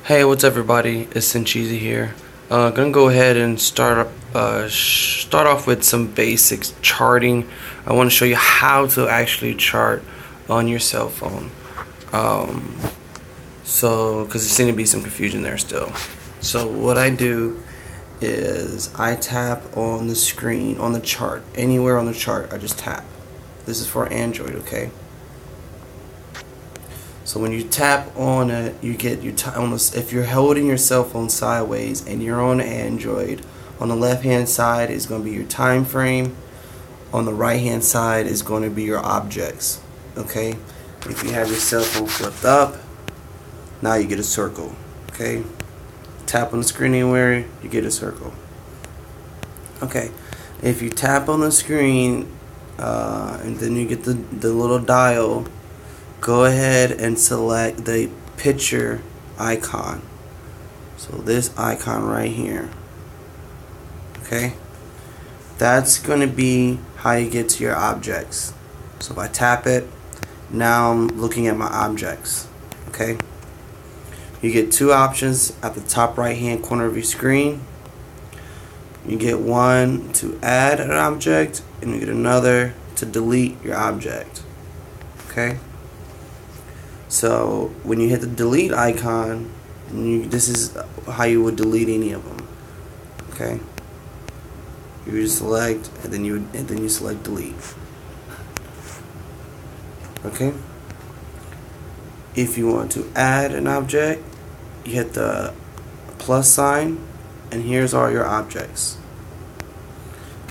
Hey, what's up, everybody? It's Sincheesy here. Gonna go ahead and start off with some basics charting. I want to show you how to actually chart on your cell phone. Um, because there seems to be some confusion there still. So what I do is I tap on the screen on the chart, anywhere on the chart. I just tap. This is for Android, okay? So when you tap on it, you get your time. If you're holding your cell phone sideways and you're on Android, on the left hand side is going to be your time frame. On the right hand side is going to be your objects. Okay. If you have your cell phone flipped up, now you get a circle. Okay. Tap on the screen anywhere, you get a circle. Okay. If you tap on the screen and then you get the little dial, go ahead and select the picture icon. So this icon right here. Okay, that's going to be how you get to your objects. So if I tap it, now I'm looking at my objects. Okay, you get two options at the top right hand corner of your screen. You get one to add an object and you get another to delete your object. Okay, so when you hit the delete icon, this is how you would delete any of them. Okay, you just select and then you select delete. Okay, if you want to add an object, you hit the plus sign and here's all your objects.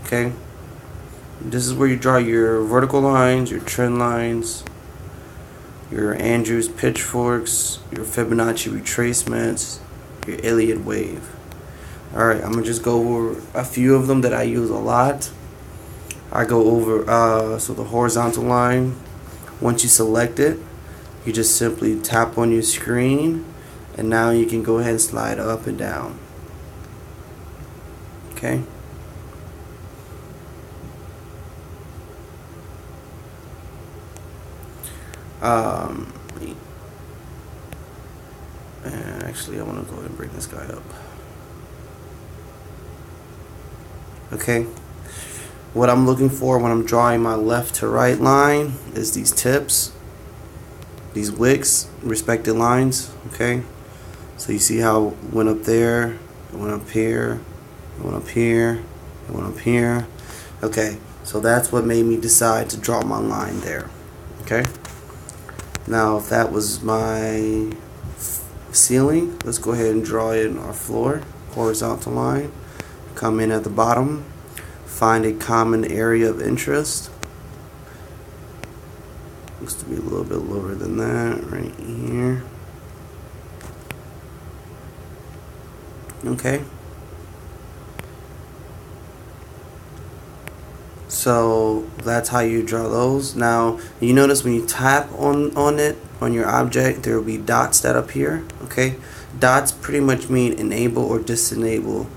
Okay, this is where you draw your vertical lines, your trend lines, your Andrews pitchforks, your Fibonacci retracements, your Elliott wave. Alright, I'm going to just go over a few of them that I use a lot. I go over, so the horizontal line, once you select it, you just simply tap on your screen, and now you can go ahead and slide up and down. Okay? And actually I want to go ahead and bring this guy up. Okay, what I'm looking for when I'm drawing my left to right line is these tips, these wicks, respective lines. Okay, so you see how it went up there, it went up here, it went up here, it went up here. Okay, so that's what made me decide to draw my line there. Okay, now if that was my ceiling, let's go ahead and draw in our floor, horizontal line. Come in at the bottom, find a common area of interest. Looks to be a little bit lower than that right here. Okay, so that's how you draw those. Now you notice when you tap on it, on your object, there will be dots that appear. Okay, dots pretty much mean enable or disable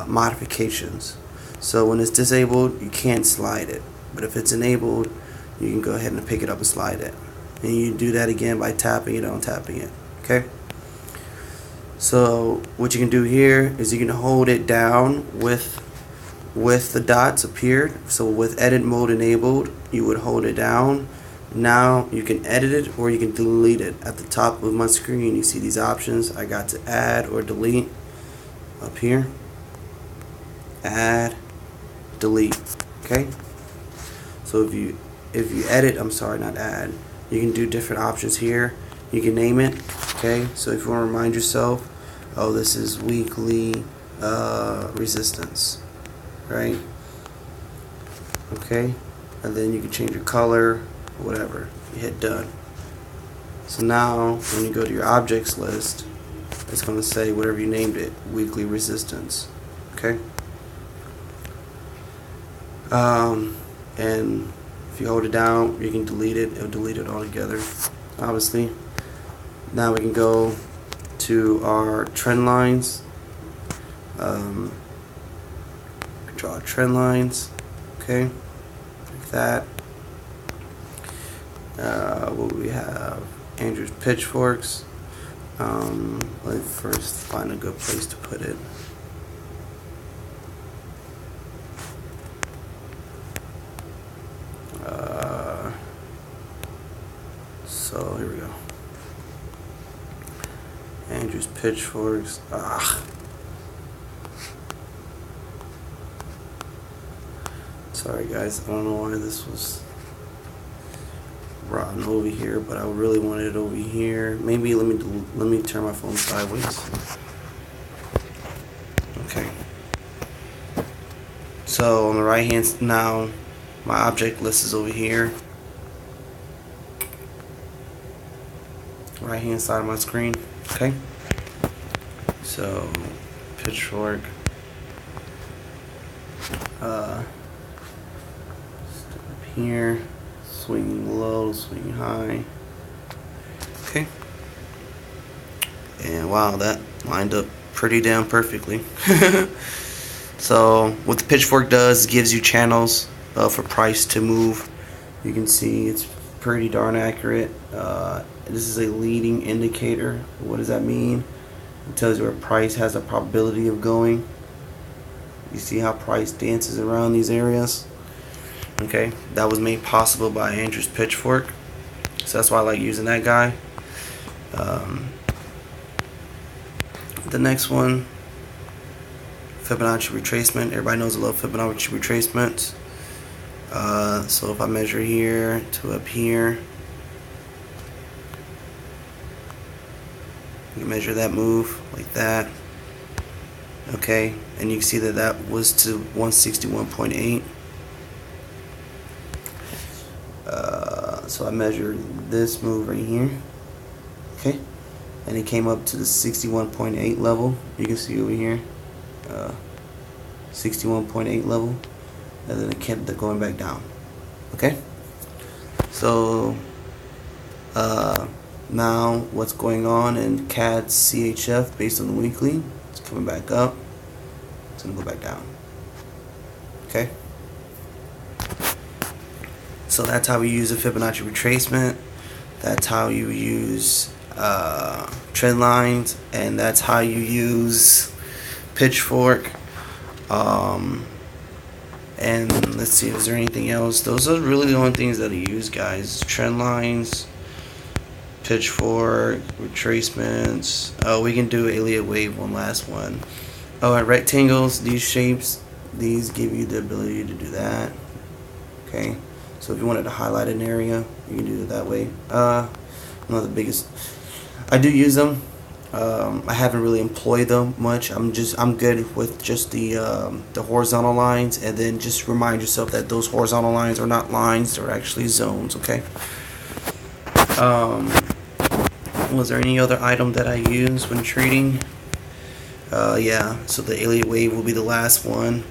modifications. So when it's disabled, you can't slide it, but if it's enabled, you can go ahead and pick it up and slide it, and you do that again by tapping it on tapping it. Okay, so what you can do here is you can hold it down with the dots appeared. So with edit mode enabled, you would hold it down. Now you can edit it or you can delete it. At the top of my screen you see these options. I got to add or delete up here. Add, delete. Okay, so if you edit, I'm sorry, not add, you can do different options here. You can name it. Okay, so if you want to remind yourself, oh, this is weekly resistance, right? Okay, and then you can change your color, whatever. You hit done. So now when you go to your objects list, it's going to say whatever you named it, weekly resistance. Okay, and if you hold it down, you can delete it. It'll delete it altogether, obviously. Now we can go to our trend lines. Draw trend lines. Okay, like that. What we have, Andrew's pitchforks. Let me first find a good place to put it. So here we go. Andrew's pitchforks. Sorry guys, I don't know why this was rotten over here, but I really wanted it over here. Maybe let me turn my phone sideways. Okay. So on the right hand now, my object list is over here. Right hand side of my screen. Okay. So pitchfork. Step up here. Swing low, swing high. Okay. And wow, that lined up pretty damn perfectly. So what the pitchfork does, gives you channels for price to move. You can see it's pretty darn accurate. This is a leading indicator. What does that mean? It tells you where price has a probability of going. You see how price dances around these areas? Okay, that was made possible by Andrew's pitchfork. So that's why I like using that guy. The next one, Fibonacci retracement. Everybody knows I love Fibonacci retracements. So if I measure here to up here, you can measure that move like that. Okay, and you can see that that was to 161.8. So I measured this move right here. Okay, and it came up to the 61.8 level. You can see over here, 61.8 level, and then it kept going back down. Okay, so now what's going on in CAD CHF based on the weekly? It's coming back up. It's gonna go back down. Okay. So that's how we use a Fibonacci retracement. That's how you use trend lines, and that's how you use pitchfork. And let's see, is there anything else? Those are really the only things that I use, guys. Trend lines, pitchfork, retracements. Oh, we can do Elliott wave, one last one. Oh, and rectangles, these shapes, these give you the ability to do that. Okay. So if you wanted to highlight an area, you can do it that way. Not the biggest. I do use them. I haven't really employed them much. I'm good with just the horizontal lines, and then just remind yourself that those horizontal lines are not lines; they're actually zones. Okay. Was there any other item that I use when trading? Yeah. So the Elliott wave will be the last one.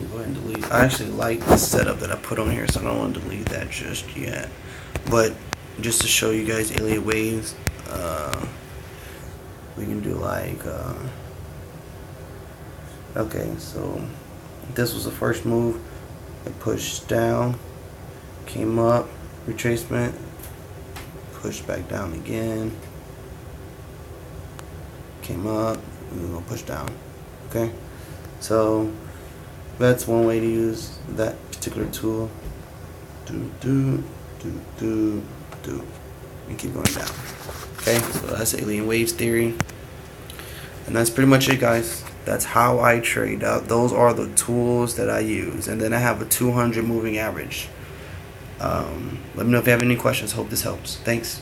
Go ahead and delete. I actually like the setup that I put on here, so I don't want to delete that just yet. But just to show you guys Elliott waves, we can do like okay, so this was the first move. It pushed down, came up, retracement, pushed back down again, came up, and we're gonna push down. Okay, so that's one way to use that particular tool. And keep going down. Okay, so that's alien waves theory. And that's pretty much it, guys. That's how I trade out. Those are the tools that I use. And then I have a 200 moving average. Let me know if you have any questions. Hope this helps. Thanks.